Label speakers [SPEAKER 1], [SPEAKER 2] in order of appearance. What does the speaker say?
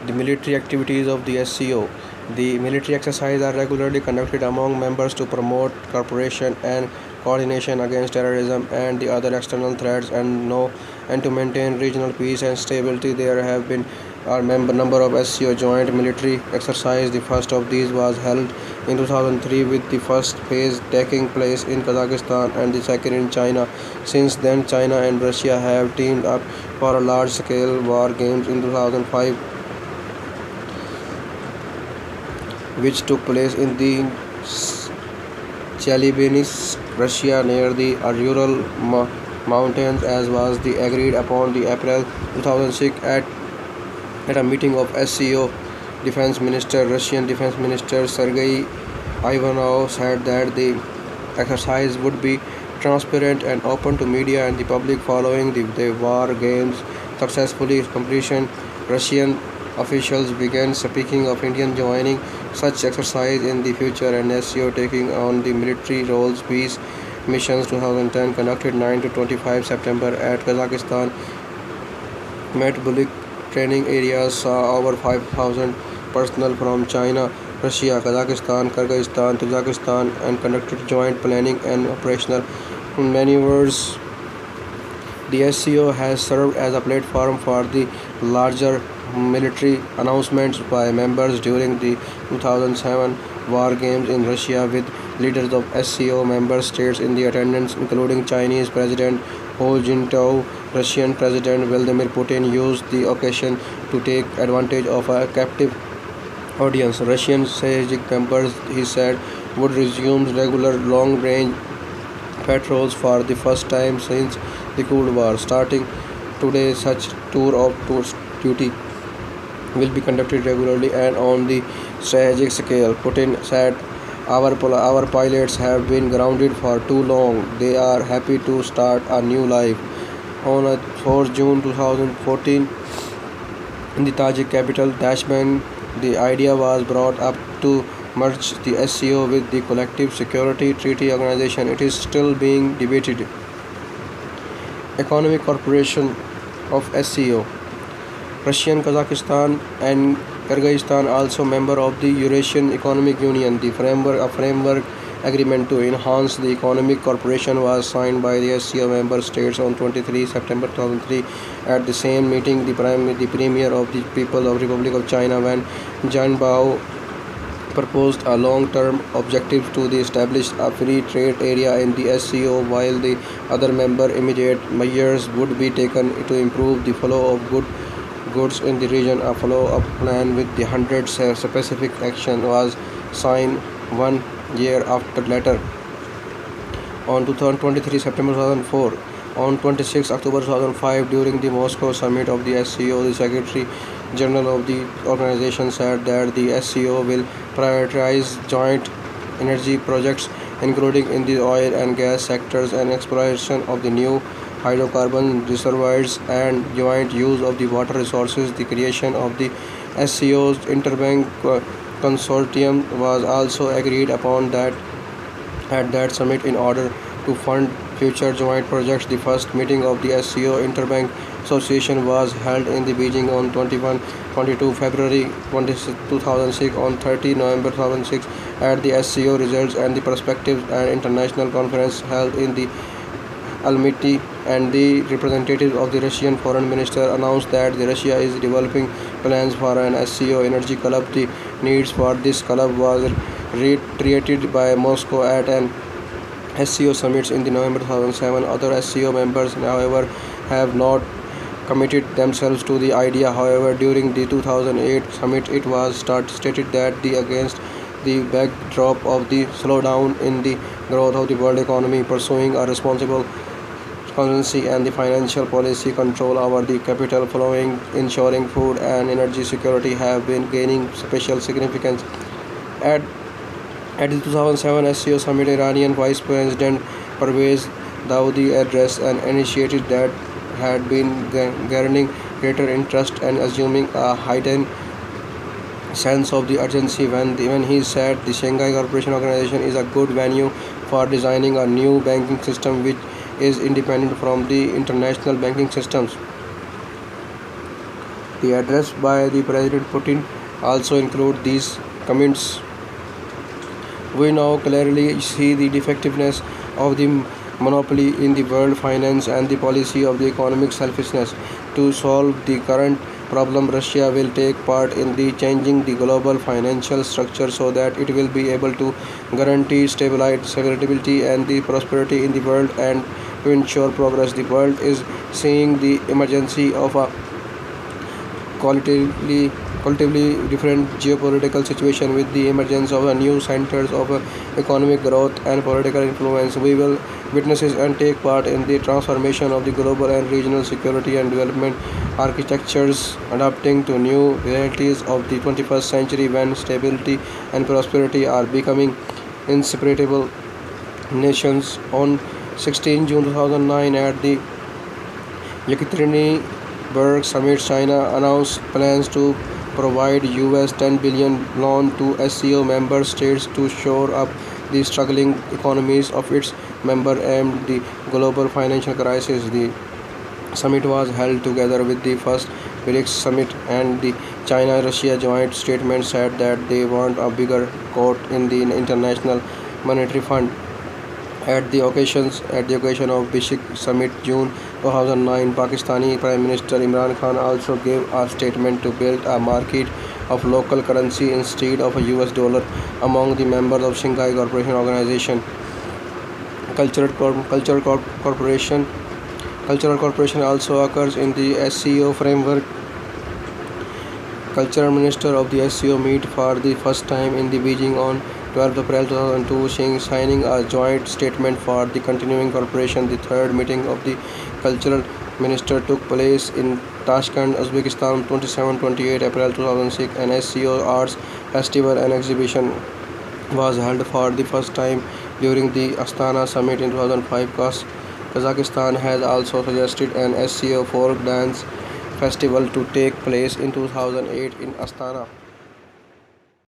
[SPEAKER 1] The military activities of the SCO. The military exercises are regularly conducted among members to promote cooperation and coordination against terrorism and the other external threats and to maintain regional peace and stability. There have been a number of SCO joint military exercises. The first of these was held in 2003 with the first phase taking place in Kazakhstan and the second in China. Since then, China and Russia have teamed up for a large-scale war games in 2005, which took place in the Chelyabinsk, Russia, near the Ural Mountains, as was the agreed upon the April 2006 at a meeting of SCO Defense Minister. Russian Defense Minister Sergei Ivanov said that the exercise would be transparent and open to media and the public following the war games successfully completion. Russian officials began speaking of Indian joining such exercise in the future and SCO taking on the military roles. Peace missions 2010 conducted 9 to 25 September at Kazakhstan Metbulik training areas saw over 5,000 personnel from China, Russia, Kazakhstan, Kyrgyzstan, Tajikistan and conducted joint planning and operational maneuvers. The SCO has served as a platform for the larger military announcements by members during the 2007 war games in Russia, with leaders of SCO member states in the attendance, including Chinese President Hu Jintao. Russian President Vladimir Putin used the occasion to take advantage of a captive audience. Russian strategic members, he said, would resume regular long-range patrols for the first time since the Cold War. Starting today, such tour of duty will be conducted regularly and on the strategic scale. Putin said, our pilots have been grounded for too long. They are happy to start a new life. On 4 June 2014, in the Tajik capital Tashkent, the idea was brought up to merge the SCO with the Collective Security Treaty Organization. It is still being debated. Economic Cooperation of SCO. Russian, Kazakhstan and Kyrgyzstan also member of the Eurasian Economic Union. A framework agreement to enhance the economic cooperation was signed by the SCO member states on 23 September 2003. At the same meeting, the Premier of the People's Republic of China, Wen Jianbao, proposed a long-term objective to establish a free trade area in the SCO, while the other member immediate measures would be taken to improve the flow of goods in the region. A follow-up plan with the 100 specific action was signed 1 year after later. On 23 September 2004, on 26 October 2005, during the Moscow summit of the SCO, the Secretary General of the organization said that the SCO will prioritize joint energy projects, including in the oil and gas sectors and exploration of the new hydrocarbon reservoirs and joint use of the water resources. The creation of the SCO's interbank consortium was also agreed upon that at that summit in order to fund future joint projects. The first meeting of the SCO Interbank Association was held in the Beijing on 22 February 2006. On 30 November 2006, at the SCO Results and the Perspectives and International Conference held in the Almaty, and the representative of the Russian Foreign Minister announced that Russia is developing plans for an SCO Energy Club. The needs for this club was reiterated by Moscow at an SCO summits in the November 2007. Other SCO members, however, have not committed themselves to the idea. However, during the 2008 summit, it was stated that against the backdrop of the slowdown in the growth of the world economy, pursuing a responsible currency and the financial policy control over the capital flowing, ensuring food and energy security have been gaining special significance. At the 2007 SCO summit, Iranian Vice President Pervez Daudi addressed an initiative that had been garnering greater interest and assuming a heightened sense of the urgency when he said the Shanghai Cooperation Organization is a good venue for designing a new banking system which is independent from the international banking systems. The address by the President Putin also include these comments. We now clearly see the defectiveness of the monopoly in the world finance and the policy of the economic selfishness. To solve the current problem, Russia will take part in the changing the global financial structure so that it will be able to guarantee stability and the prosperity in the world and to ensure progress. The world is seeing the emergency of a qualitatively different geopolitical situation with the emergence of a new centers of economic growth and political influence. We will witness and take part in the transformation of the global and regional security and development architectures, adapting to new realities of the 21st century when stability and prosperity are becoming inseparable. Nations on 16 June 2009 at the Yekaterinburg Summit, China announced plans to provide US 10 billion loan to SCO member states to shore up the struggling economies of its member amid the global financial crisis. The summit was held together with the first BRICS summit, and the China-Russia joint statement said that they want a bigger quote in the International Monetary Fund. At the occasion of BRICS Summit June 2009, Pakistani Prime Minister Imran Khan also gave a statement to build a market of local currency instead of a US dollar among the members of Shanghai Cooperation Organization. Corporation. Cultural cooperation also occurs in the SCO framework. Cultural Minister of the SCO meet for the first time in the Beijing on 12 April 2002, signing a joint statement for the continuing cooperation. The third meeting of the Cultural Minister took place in Tashkent, Uzbekistan, 27-28 April 2006. An SCO Arts Festival and exhibition was held for the first time during the Astana Summit in 2005. Kazakhstan has also suggested an SCO folk dance festival to take place in 2008 in Astana.